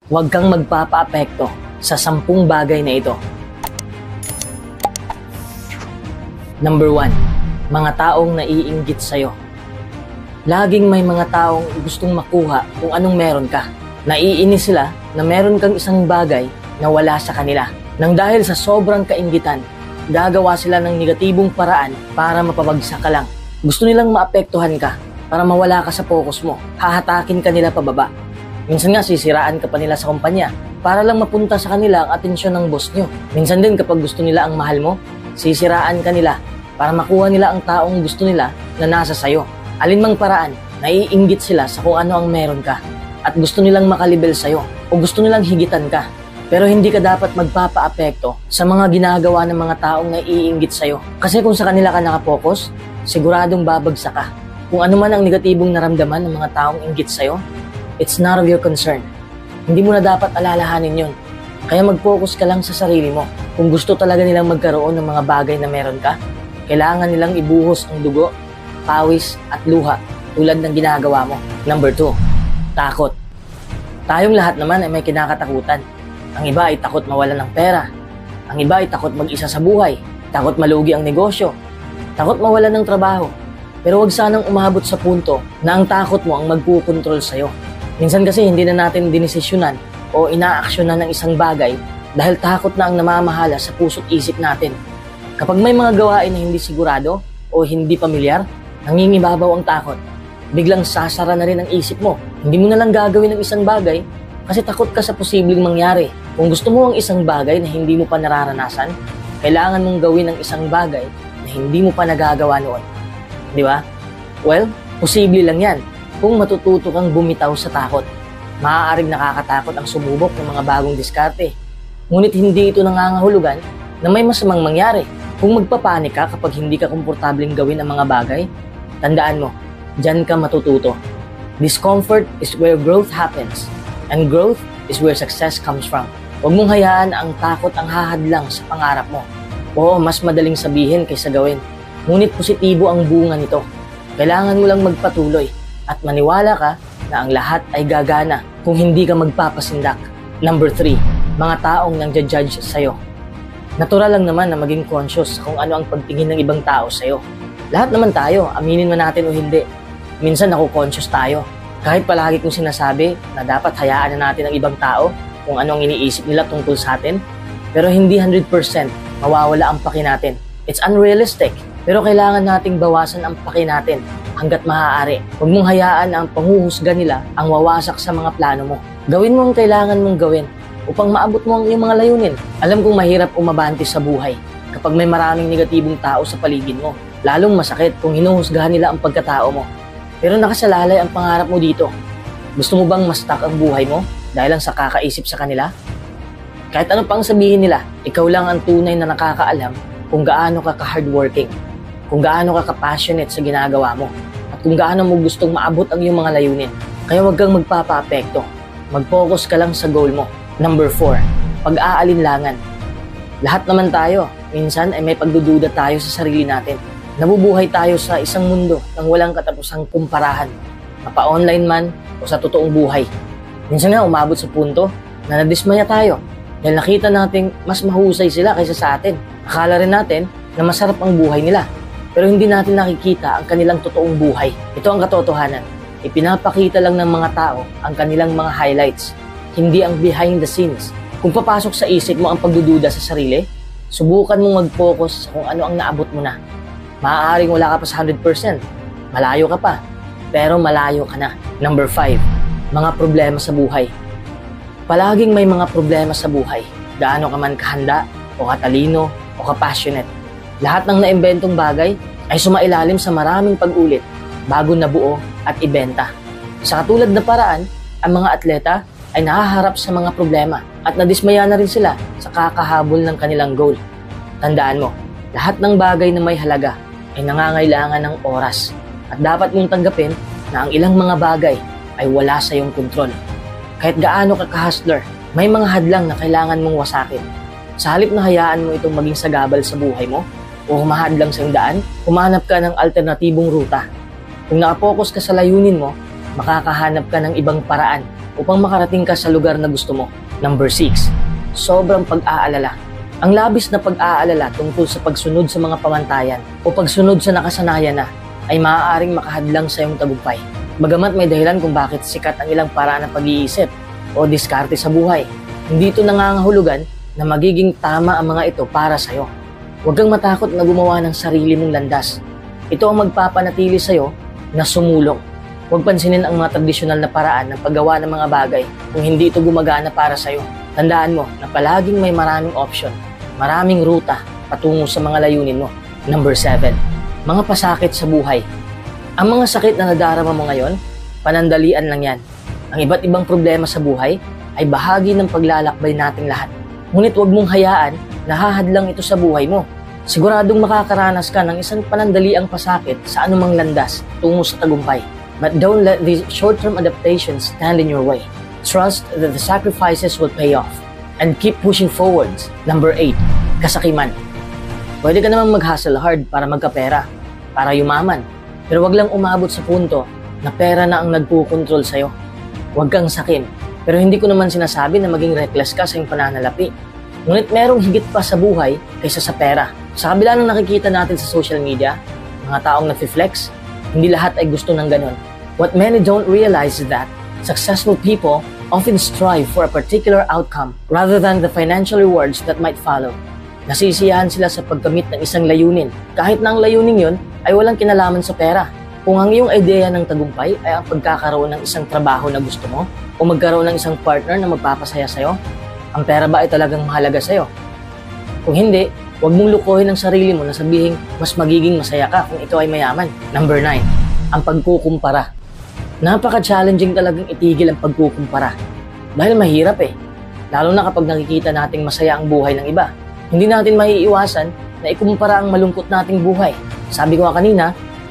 Huwag kang magpapaapekto sa 10 bagay na ito. Number 1. Mga taong naiinggit sa'yo. Laging may mga taong gustong makuha kung anong meron ka. Naiinis sila na meron kang isang bagay na wala sa kanila. Nang dahil sa sobrang kainggitan, gagawa sila ng negatibong paraan para mapabagsak ka lang. Gusto nilang maapektuhan ka para mawala ka sa focus mo. Hahatakin ka nila pababa. Minsan nga sisiraan ka pa nila sa kumpanya para lang mapunta sa kanila ang atensyon ng boss nyo. Minsan din kapag gusto nila ang mahal mo, sisiraan ka nila para makuha nila ang taong gusto nila na nasa sayo. Alinmang paraan, naiinggit sila sa kung ano ang meron ka at gusto nilang makalibel sa'yo o gusto nilang higitan ka. Pero hindi ka dapat magpapaapekto sa mga ginagawa ng mga taong naiinggit sa'yo. Kasi kung sa kanila ka nakapokus, siguradong babagsak ka. Kung ano man ang negatibong naramdaman ng mga taong inggit sa'yo, it's none of your concern. Hindi mo na dapat alalahanin yun. Kaya mag-focus ka lang sa sarili mo. Kung gusto talaga nilang magkaroon ng mga bagay na meron ka, kailangan nilang ibuhos ang dugo, pawis at luha tulad ng ginagawa mo. Number 2, takot. Tayong lahat naman ay may kinakatakutan. Ang iba ay takot mawalan ng pera. Ang iba ay takot mag-isa sa buhay. Takot malugi ang negosyo. Takot mawalan ng trabaho. Pero huwag sanang umabot sa punto na ang takot mo ang magpukontrol sa'yo. Minsan kasi hindi na natin dinesisyonan o inaaksyonan ng isang bagay dahil takot na ang namamahala sa puso't isip natin. Kapag may mga gawain na hindi sigurado o hindi pamilyar, nangingibabaw ang takot. Biglang sasara na rin ang isip mo. Hindi mo na lang gagawin ang isang bagay kasi takot ka sa posibleng mangyari. Kung gusto mo ang isang bagay na hindi mo pa nararanasan, kailangan mong gawin ang isang bagay na hindi mo pa nagagawa noon. Di ba? Well, posible lang yan kung matututo kang bumitaw sa takot. Maaaring nakakatakot ang sumubok ng mga bagong diskarte. Ngunit hindi ito nangangahulugan na may masamang mangyari. Kung magpapanik ka kapag hindi ka komportableng gawin ang mga bagay, tandaan mo, diyan ka matututo. Discomfort is where growth happens. And growth is where success comes from. Huwag mong hayaan ang takot ang hahadlang sa pangarap mo. Oo, mas madaling sabihin kaysa gawin. Ngunit positibo ang bunga nito. Kailangan mo lang magpatuloy at maniwala ka na ang lahat ay gagana kung hindi ka magpapasindak. Number 3, mga taong nang-judge sa'yo. Natural lang naman na maging conscious kung ano ang pagtingin ng ibang tao sa'yo. Lahat naman tayo, aminin man natin o hindi. Minsan conscious tayo. Kahit palagi kong sinasabi na dapat hayaan na natin ang ibang tao kung ano ang iniisip nila tungkol sa atin, pero hindi 100% mawawala ang paki natin. It's unrealistic, pero kailangan nating bawasan ang paki natin hanggat maaari. Huwag mong hayaan na ang panghuhusga nila ang wawasak sa mga plano mo. Gawin mo ang kailangan mong gawin upang maabot mo ang iyong mga layunin. Alam kong mahirap umabante sa buhay kapag may maraming negatibong tao sa paligid mo. Lalong masakit kung hinuhusgahan nila ang pagkatao mo. Pero nakasalalay ang pangarap mo dito. Gusto mo bang ma-stuck ang buhay mo dahil lang sa kakaisip sa kanila? Kahit ano pang sabihin nila, ikaw lang ang tunay na nakakaalam kung gaano ka ka-hardworking, kung gaano ka ka-passionate sa ginagawa mo, at kung gaano mo gustong maabot ang iyong mga layunin. Kaya huwag kang magpapa-apekto. Mag-focus ka lang sa goal mo. Number 4, pag-aalinlangan. Lahat naman tayo, minsan ay may pagdududa tayo sa sarili natin. Nabubuhay tayo sa isang mundo ng walang katapusang kumparahan, mapa-online man o sa totoong buhay. Minsan nga umabot sa punto na nadismaya tayo dahil nakita nating mas mahusay sila kaysa sa atin. Akala rin natin na masarap ang buhay nila, pero hindi natin nakikita ang kanilang totoong buhay. Ito ang katotohanan. Ipinapakita lang ng mga tao ang kanilang mga highlights, hindi ang behind the scenes. Kung papasok sa isip mo ang pagdududa sa sarili, subukan mong mag-focus sa kung ano ang naabot mo na. Maaaring wala ka pa sa 100%, malayo ka pa, pero malayo ka na. Number 5, mga problema sa buhay. Palaging may mga problema sa buhay, gaano ka man kahanda, o katalino, o kapassionate. Lahat ng naimbentong bagay ay sumailalim sa maraming pag-ulit bago nabuo at ibenta. Sa katulad na paraan, ang mga atleta ay nahaharap sa mga problema at nadismaya na rin sila sa kakahabol ng kanilang goal. Tandaan mo, lahat ng bagay na may halaga ay nangangailangan ng oras at dapat mong tanggapin na ang ilang mga bagay ay wala sa iyong kontrol. Kahit gaano ka ka-hustler, may mga hadlang na kailangan mong wasakin. Sa halip na hayaan mo itong maging sagabal sa buhay mo o humahadlang sa iyong daan, humanap ka ng alternatibong ruta. Kung nakapokus ka sa layunin mo, makakahanap ka ng ibang paraan upang makarating ka sa lugar na gusto mo. Number 6, sobrang pag-aalala. Ang labis na pag-aalala tungkol sa pagsunod sa mga pamantayan o pagsunod sa nakasanayan na ay maaaring makahadlang sa iyong tagumpay. Bagamat may dahilan kung bakit sikat ang ilang paraan ng pag-iisip o diskarte sa buhay, hindi ito nangangahulugan na magiging tama ang mga ito para sa'yo. Huwag kang matakot na gumawa ng sarili mong landas. Ito ang magpapanatili sa'yo na sumulong. Huwag pansinin ang mga tradisyonal na paraan ng paggawa ng mga bagay kung hindi ito gumagana para sa'yo. Tandaan mo na palaging may maraming option, maraming ruta patungo sa mga layunin mo. Number 7, mga pasakit sa buhay. Ang mga sakit na nadarama mo ngayon, panandalian lang yan. Ang iba't ibang problema sa buhay ay bahagi ng paglalakbay nating lahat. Ngunit huwag mong hayaan na hahadlang ito sa buhay mo. Siguradong makakaranas ka ng isang panandaliang pasakit sa anumang landas tungo sa tagumpay. But don't let these short-term adaptations stand in your way. Trust that the sacrifices will pay off. And keep pushing forwards. Number 8, kasakiman. Pwede ka namang mag-hustle hard para magkapera, para yumaman. Pero wag lang umabot sa punto na pera na ang nagpukontrol sa'yo. Huwag kang sakim. Pero hindi ko naman sinasabi na maging reckless ka sa iyong pananalapi. Ngunit merong higit pa sa buhay kaysa sa pera. Sa kabila ng nakikita natin sa social media, mga taong nag-flex, hindi lahat ay gusto ng ganun. What many don't realize is that successful people often strive for a particular outcome rather than the financial rewards that might follow. Nasisiyahan sila sa pagkamit ng isang layunin, kahit na ang layunin yun ay walang kinalaman sa pera. Kung ang iyong ideya ng tagumpay ay ang pagkakaroon ng isang trabaho na gusto mo o magkaroon ng isang partner na magpapasaya sa'yo, ang pera ba ay talagang mahalaga sa'yo? Kung hindi, huwag mong lukuhin ang sarili mo na sabihin mas magiging masaya ka kung ikaw ay mayaman. Number 9, ang pagkukumpara. Napaka-challenging talagang itigil ang pagkukumpara. Dahil mahirap lalo na kapag nakikita nating masaya ang buhay ng iba. Hindi natin maiiwasan na ikumpara ang malungkot nating buhay. Sabi ko nga kanina,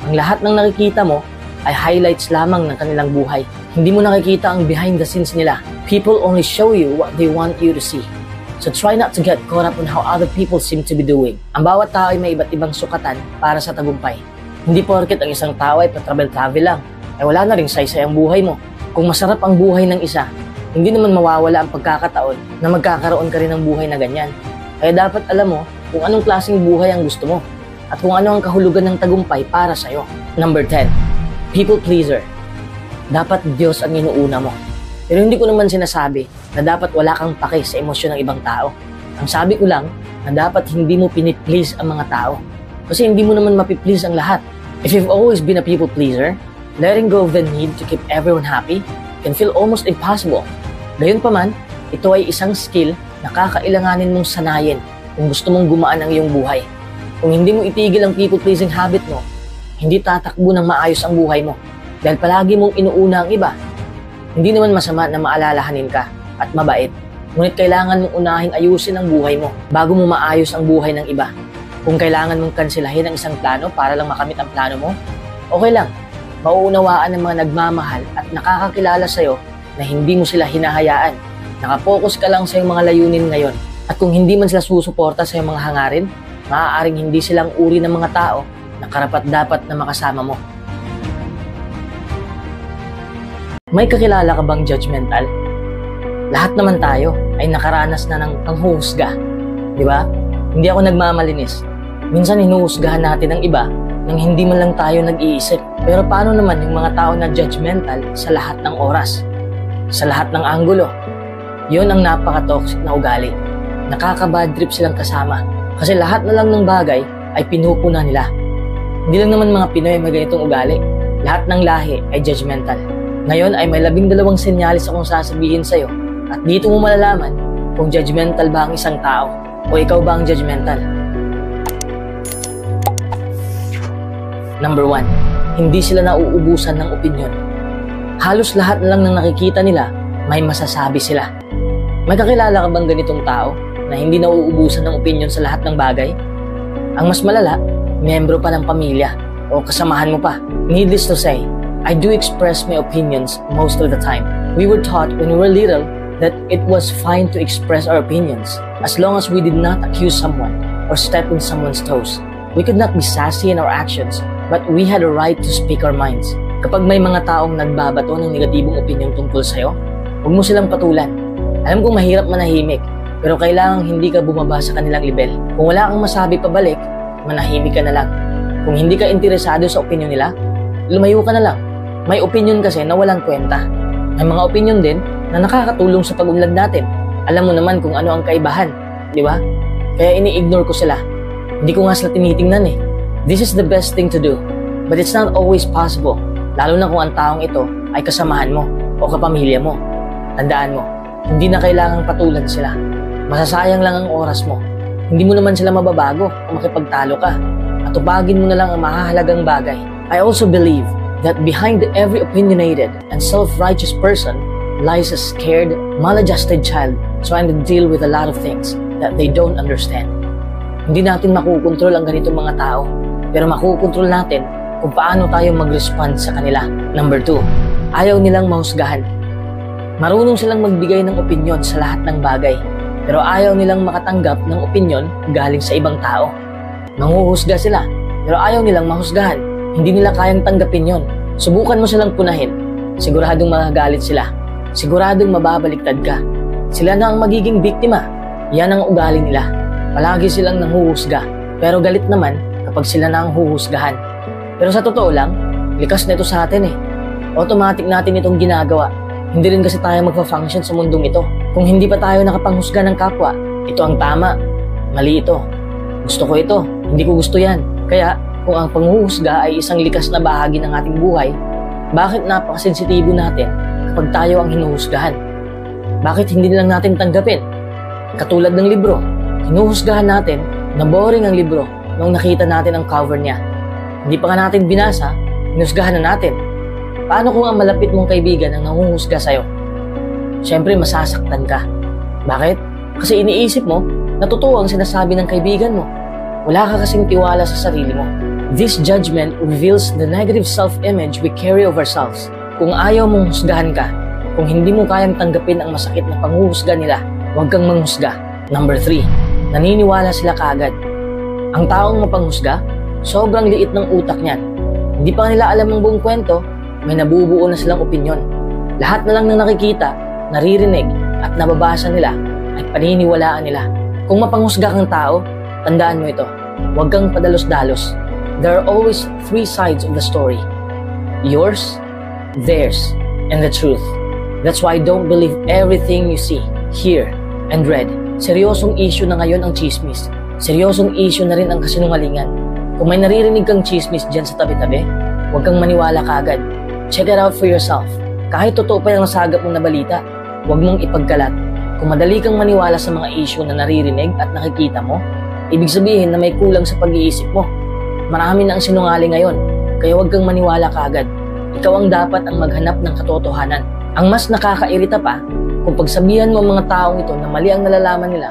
ang lahat ng nakikita mo ay highlights lamang ng kanilang buhay. Hindi mo nakikita ang behind the scenes nila. People only show you what they want you to see. So try not to get caught up on how other people seem to be doing. Ang bawat tao ay may iba't ibang sukatan para sa tagumpay. Hindi porket ang isang tao ay pa-travel lang, ay wala na ring saysay ang buhay mo. Kung masarap ang buhay ng isa, hindi naman mawawala ang pagkakataon na magkakaroon ka rin ng buhay na ganyan. Kaya dapat alam mo kung anong klaseng buhay ang gusto mo at kung ano ang kahulugan ng tagumpay para sa'yo. Number 10, people pleaser. Dapat Diyos ang inuuna mo. Pero hindi ko naman sinasabi na dapat wala kang pake sa emosyon ng ibang tao. Ang sabi ko lang na dapat hindi mo piniplease ang mga tao. Kasi hindi mo naman mapiplease ang lahat. If you've always been a people pleaser, letting go of the need to keep everyone happy can feel almost impossible. Gayunpaman, ito ay isang skill na kakailanganin mong sanayin kung gusto mong gumaan ang iyong buhay. Kung hindi mo itigil ang people-pleasing habit mo, hindi tatakbo ng maayos ang buhay mo dahil palagi mong inuuna ang iba. Hindi naman masama na maalalahanin ka at mabait, ngunit kailangan mong unahing ayusin ang buhay mo bago mo maayos ang buhay ng iba. Kung kailangan mong kansilahin ang isang plano para lang makamit ang plano mo, okay lang. Mauunawaan ng mga nagmamahal at nakakakilala sa'yo na hindi mo sila hinahayaan. Nakapokus ka lang sa iyong mga layunin ngayon. At kung hindi man sila susuporta sa iyong mga hangarin, maaaring hindi silang uri ng mga tao na karapat-dapat na makasama mo. May kakilala ka bang judgmental? Lahat naman tayo ay nakaranas na ng panghuhusga. Di ba? Hindi ako nagmamalinis. Minsan hinuhusgahan natin ang iba nang hindi man lang tayo nag-iisip. Pero paano naman yung mga tao na judgmental sa lahat ng oras? Sa lahat ng anggulo? Yun ang napaka-toxic na ugali. Nakaka-bad trip silang kasama. Kasi lahat na lang ng bagay ay pinupuna nila. Hindi lang naman mga Pinoy may ganitong ugali. Lahat ng lahi ay judgmental. Ngayon ay may 12 senyalis akong sasabihin sa'yo. At dito mo malalaman kung judgmental ba ang isang tao o ikaw ba ang judgmental. Number 1, hindi sila nauubusan ng opinyon. Halos lahat na lang ng nakikita nila, may masasabi sila. May kakilala ka bang ganitong tao na hindi nauubusan ng opinyon sa lahat ng bagay? Ang mas malala, miyembro pa ng pamilya o kasamahan mo pa. Needless to say, I do express my opinions most of the time. We were taught when we were little that it was fine to express our opinions as long as we did not accuse someone or step on someone's toes. We could not be sassy in our actions, but we had a right to speak our minds. Kapag may mga taong nagbabato ng negatibong opinyon tungkol sa'yo, Huwag mo silang patulan. Alam kong mahirap manahimik, pero kailangang hindi ka bumaba sa kanilang level. Kung wala kang masabi pabalik, manahimik ka na lang. Kung hindi ka interesado sa opinyon nila, lumayo ka na lang. May opinyon kasi na walang kwenta. May mga opinyon din na nakakatulong sa pag-unlad natin. Alam mo naman kung ano ang kaibahan, di ba? Kaya ini-ignore ko sila. Hindi ko nga sila tinitingnan eh. This is the best thing to do, but it's not always possible. Lalo na kung ang taong ito ay kasamahan mo o kapamilya mo. Tandaan mo, hindi na kailangang patulan sila. Masasayang lang ang oras mo. Hindi mo naman sila mababago kung makipagtalo ka. At tupagin mo na lang ang mahahalagang bagay. I also believe that behind every opinionated and self-righteous person lies a scared, maladjusted child trying to deal with a lot of things that they don't understand. Hindi natin makukontrol ang ganitong mga tao, pero makukontrol natin kung paano tayo mag-respond sa kanila. Number 2, ayaw nilang mahusgahan. Marunong silang magbigay ng opinyon sa lahat ng bagay, pero ayaw nilang makatanggap ng opinyon galing sa ibang tao. Manghuhusga sila, pero ayaw nilang mahusgahan. Hindi nila kayang tanggapin yon. Subukan mo silang punahin. Siguradong magagalit sila. Siguradong mababaliktad ka. Sila na ang magiging biktima. Yan ang ugali nila. Palagi silang nanghuhusga, pero galit naman kapag sila na ang huhusgahan. Pero sa totoo lang, likas na ito sa atin eh. Automatic natin itong ginagawa. Hindi rin kasi tayo magpa-function sa mundong ito. Kung hindi pa tayo nakapanghusga ng kapwa, ito ang tama, mali ito. Gusto ko ito, hindi ko gusto yan. Kaya, kung ang panghuhusga ay isang likas na bahagi ng ating buhay, bakit napakasensitibo natin kapag tayo ang hinuhusgahan? Bakit hindi lang natin tanggapin? Katulad ng libro, hinuhusgahan natin na boring ang libro nung nakita natin ang cover niya. Hindi pa nga natin binasa, hinusgahan na natin. Paano kung ang malapit mong kaibigan ang nanguhusga sa'yo? Siyempre, masasaktan ka. Bakit? Kasi iniisip mo na totoo ang sinasabi ng kaibigan mo. Wala ka kasing tiwala sa sarili mo. This judgment reveals the negative self-image we carry of ourselves. Kung ayaw mong husgahan ka, kung hindi mo kayang tanggapin ang masakit na panghuhusga nila, huwag kang manghusga. Number 3, naniniwala sila kaagad. Ang taong mapanghusga, sobrang liit ng utak niyan. Hindi pa nila alam ang buong kwento, may nabubuo na silang opinyon. Lahat na lang ng nakikita, naririnig at nababasa nila ay paniniwalaan nila. Kung mapanghusga kang tao, tandaan mo ito, huwag kang padalos-dalos. There are always 3 sides of the story. Yours, theirs, and the truth. That's why don't believe everything you see, hear, and read. Seryosong issue na ngayon ang chismis. Seryosong issue na rin ang kasinungalingan. Kung may naririnig kang chismis dyan sa tabi-tabi, huwag kang maniwala kaagad. Check it out for yourself. Kahit totoo pa yung nasagap mong na balita, huwag mong ipagkalat. Kung madali kang maniwala sa mga issue na naririnig at nakikita mo, ibig sabihin na may kulang sa pag-iisip mo. Marami na ang sinungaling ngayon, kaya huwag kang maniwala kaagad. Ikaw ang dapat ang maghanap ng katotohanan. Ang mas nakakairita pa, kung pagsabihan mo ang mga taong ito na mali ang nalalaman nila,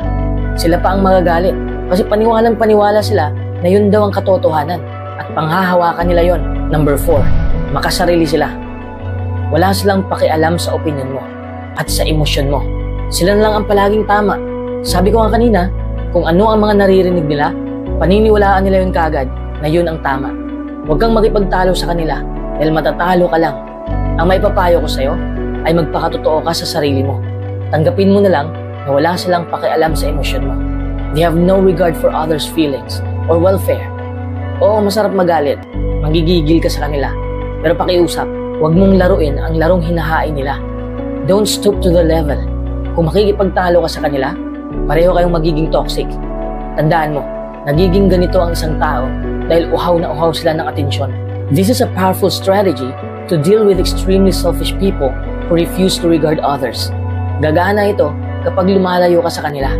sila pa ang magagalit. Kasi paniwalang-paniwala sila na yun daw ang katotohanan at panghahawakan nila yon. Number 4, makasarili sila. Wala silang pakialam sa opinion mo at sa emosyon mo. Sila na lang ang palaging tama. Sabi ko nga kanina, kung ano ang mga naririnig nila, paniniwalaan nila yun kaagad na yun ang tama. Huwag kang makipagtalo sa kanila dahil matatalo ka lang. Ang maipapayo ko sa'yo ay magpakatotoo ka sa sarili mo. Tanggapin mo na lang na wala silang pakialam sa emosyon mo. They have no regard for others' feelings or welfare. Oo, masarap magalit. Magigigil ka sa kanila. Pero pakiusap, huwag mong laruin ang larong hinahain nila. Don't stoop to the level. Kung makikipagtalo ka sa kanila, pareho kayong magiging toxic. Tandaan mo, nagiging ganito ang isang tao dahil uhaw na uhaw sila ng atensyon. This is a powerful strategy to deal with extremely selfish people who refuse to regard others. Gagana ito kapag lumalayo ka sa kanila.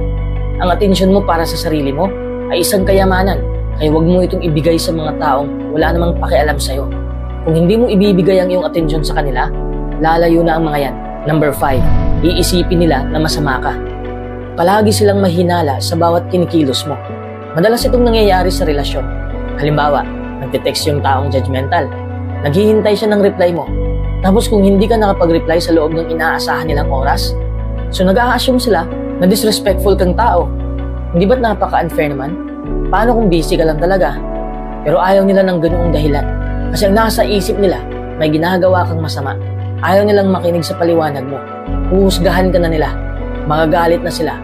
Ang atensyon mo para sa sarili mo ay isang kayamanan, kaya huwag mo itong ibigay sa mga taong wala namang pakialam sa'yo. Kung hindi mo ibibigay ang iyong atensyon sa kanila, lalayo na ang mga yan. Number 5, iisipin nila na masama ka. Palagi silang mahinala sa bawat kinikilos mo. Madalas itong nangyayari sa relasyon. Halimbawa, nagte-text yung taong judgmental. Naghihintay siya ng reply mo. Tapos kung hindi ka nakapag-reply sa loob ng inaasahan nilang oras, so nag-a-assume sila na disrespectful kang tao. Hindi ba't napaka-unfair naman? Paano kung busy ka lang talaga? Pero ayaw nila ng ganoong dahilan. Kasi ang nasa isip nila, may ginagawa kang masama. Ayaw nilang makinig sa paliwanag mo. Huhusgahan ka na nila. Magagalit na sila.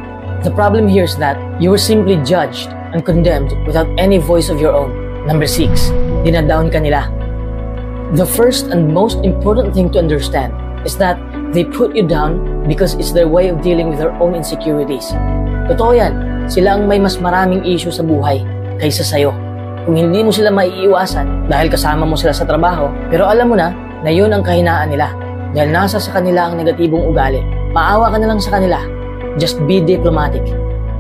The problem here is that you were simply judged and condemned without any voice of your own. Number 6, dinadown ka nila. The first and most important thing to understand is that they put you down because it's their way of dealing with their own insecurities. Totoo yan, sila ang may mas maraming issue sa buhay kaysa sa'yo. Kung hindi mo sila maiiwasan dahil kasama mo sila sa trabaho, pero alam mo na yun ang kahinaan nila dahil nasa sa kanila ang negatibong ugali. Maawa ka na lang sa kanila. Just be diplomatic.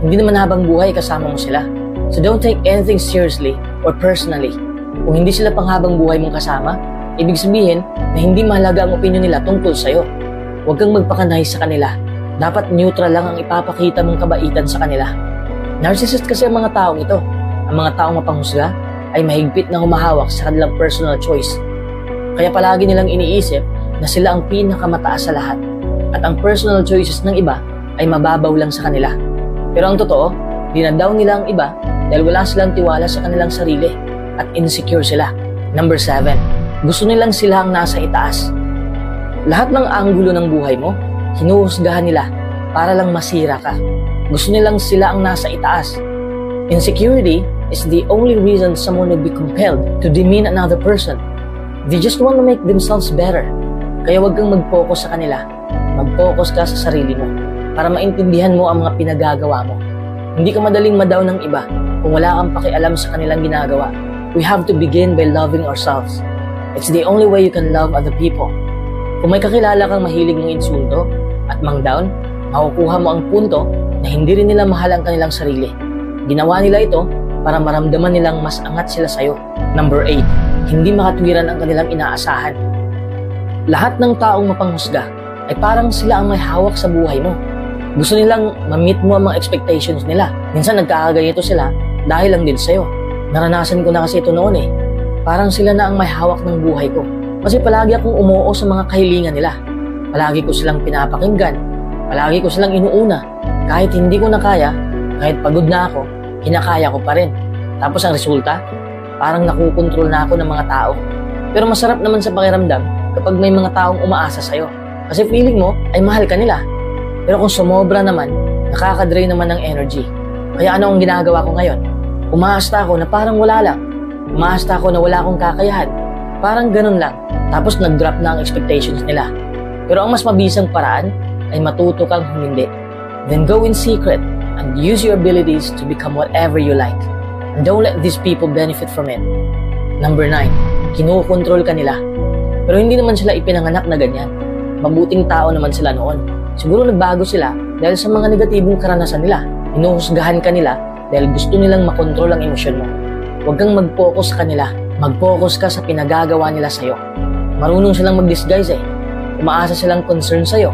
Hindi naman habang buhay kasama mo sila. So don't take anything seriously or personally. Kung hindi sila panghabang buhay mong kasama, ibig sabihin na hindi mahalaga ang opinion nila tungkol sa'yo. Huwag kang magpakanay sa kanila. Dapat neutral lang ang ipapakita mong kabaitan sa kanila. Narcissist kasi ang mga taong ito. Ang mga taong mapanghusga ay mahigpit na humahawak sa kanilang personal choice. Kaya palagi nilang iniisip na sila ang pinakamataas sa lahat. At ang personal choices ng iba ay mababaw lang sa kanila. Pero ang totoo, dinadown nila ang iba dahil wala silang tiwala sa kanilang sarili at insecure sila. Number 7, gusto nilang sila ang nasa itaas. Lahat ng anggulo ng buhay mo, hinuhusgahan nila para lang masira ka. Gusto nilang sila ang nasa itaas. Insecurity is the only reason someone would be compelled to demean another person. They just want to make themselves better. Kaya huwag kang mag-focus sa kanila. Mag-focus ka sa sarili mo para maintindihan mo ang mga pinagagawa mo. Hindi ka madaling madaw ng iba kung wala kang pakialam sa kanilang ginagawa. We have to begin by loving ourselves. It's the only way you can love other people. Kung may kakilala kang mahilig ng insulto at mang-down, makukuha mo ang punto na hindi rin nila mahal ang kanilang sarili. Ginawa nila ito para maramdaman nilang mas angat sila sa'yo. Number 8, hindi makatwiran ang kanilang inaasahan. Lahat ng taong mapanghusga ay parang sila ang may hawak sa buhay mo. Gusto nilang ma-meet mo ang mga expectations nila. Minsan nagkakaganito sila dahil lang din sa'yo. Naranasan ko na kasi ito noon eh. Parang sila na ang may hawak ng buhay ko. Kasi palagi akong umuo sa mga kahilingan nila. Palagi ko silang pinapakinggan. Palagi ko silang inuuna. Kahit hindi ko na kaya, kahit pagod na ako, kinakaya ko pa rin. Tapos ang resulta, parang nakukontrol na ako ng mga tao. Pero masarap naman sa pakiramdam kapag may mga taong umaasa sa'yo. Kasi feeling mo ay mahal ka nila. Pero kung sumobra naman, nakakadrain naman ng energy. Kaya ano ang ginagawa ko ngayon? Umaasta ako na parang wala lang. Umaasta ako na wala akong kakayahan. Parang ganun lang. Tapos nag-drop na ang expectations nila. Pero ang mas mabisang paraan ay matuto kang humindi. Then go in secret and use your abilities to become whatever you like. And don't let these people benefit from it. Number 9, kinukontrol ka nila. Pero hindi naman sila ipinanganak na ganyan. Mabuting tao naman sila noon. Siguro nagbago sila dahil sa mga negatibong karanasan nila. Hinuhusgahan ka nila dahil gusto nilang makontrol ang emosyon mo. Huwag kang mag-focus sa kanila. Mag-focus ka sa pinagagawa nila sa'yo. Marunong silang mag-disguise eh. Umaasa silang concern sa'yo.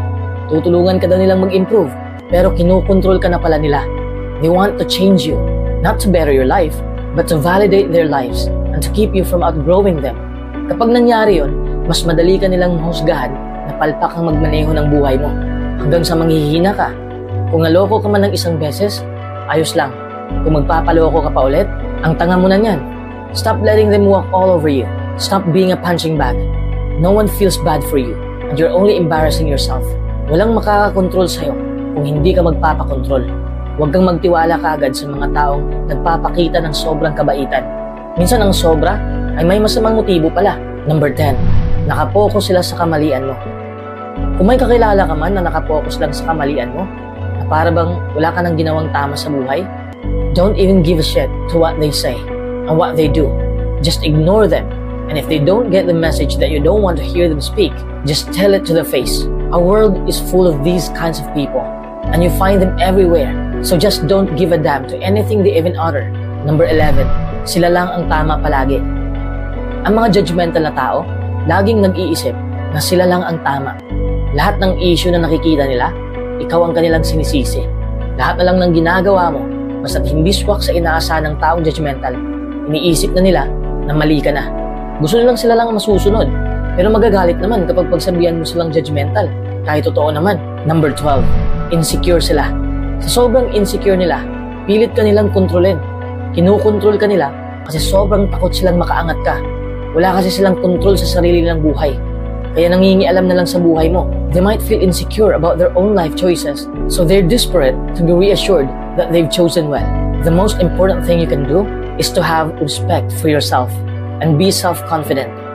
Tutulungan ka daw nilang mag-improve. Pero kinukontrol ka na pala nila. They want to change you. Not to better your life, but to validate their lives and to keep you from outgrowing them. Kapag nangyari yon, mas madali ka nilang mahusgahan na palpak ang magmaneho ng buhay mo. Hanggang sa manghihina ka. Kung naloko ka man ng isang beses, ayos lang. Kung magpapaloko ka pa ulit, ang tanga mo na niyan. Stop letting them walk all over you. Stop being a punching bag. No one feels bad for you, and you're only embarrassing yourself. Walang makakakontrol sa'yo kung hindi ka magpapakontrol. Huwag kang magtiwala kaagad sa mga taong nagpapakita ng sobrang kabaitan. Minsan ang sobra ay may masamang motibo pala. Number 10, nakapokus sila sa kamalian mo. Kung may kakilala ka man na nakapokus lang sa kamalian mo, na para bang wala ka nang ginawang tama sa buhay, don't even give a shit to what they say and what they do. Just ignore them. And if they don't get the message that you don't want to hear them speak, just tell it to their face. Our world is full of these kinds of people, and you find them everywhere. So just don't give a damn to anything they even utter. Number 11, sila lang ang tama palagi. Ang mga judgmental na tao, laging nag-iisip na sila lang ang tama. Lahat ng issue na nakikita nila, ikaw ang kanilang sinisisi. Lahat na lang ng ginagawa mo, basta't hindi swak sa inaasahan ng taong judgmental, iniisip na nila na mali ka na. Gusto nilang sila lang masusunod, pero magagalit naman kapag pagsabihan mo silang judgmental, kahit totoo naman. Number 12, insecure sila. Sa sobrang insecure nila, pilit ka nilang kontrolin. Kinukontrol ka nila kasi sobrang takot silang makaangat ka. Wala kasi silang kontrol sa sarili nilang buhay. kaya nangingialam na lang sa buhay mo. They might feel insecure about their own life choices, so they're desperate to be reassured that they've chosen well. The most important thing you can do is to have respect for yourself and be self-confident.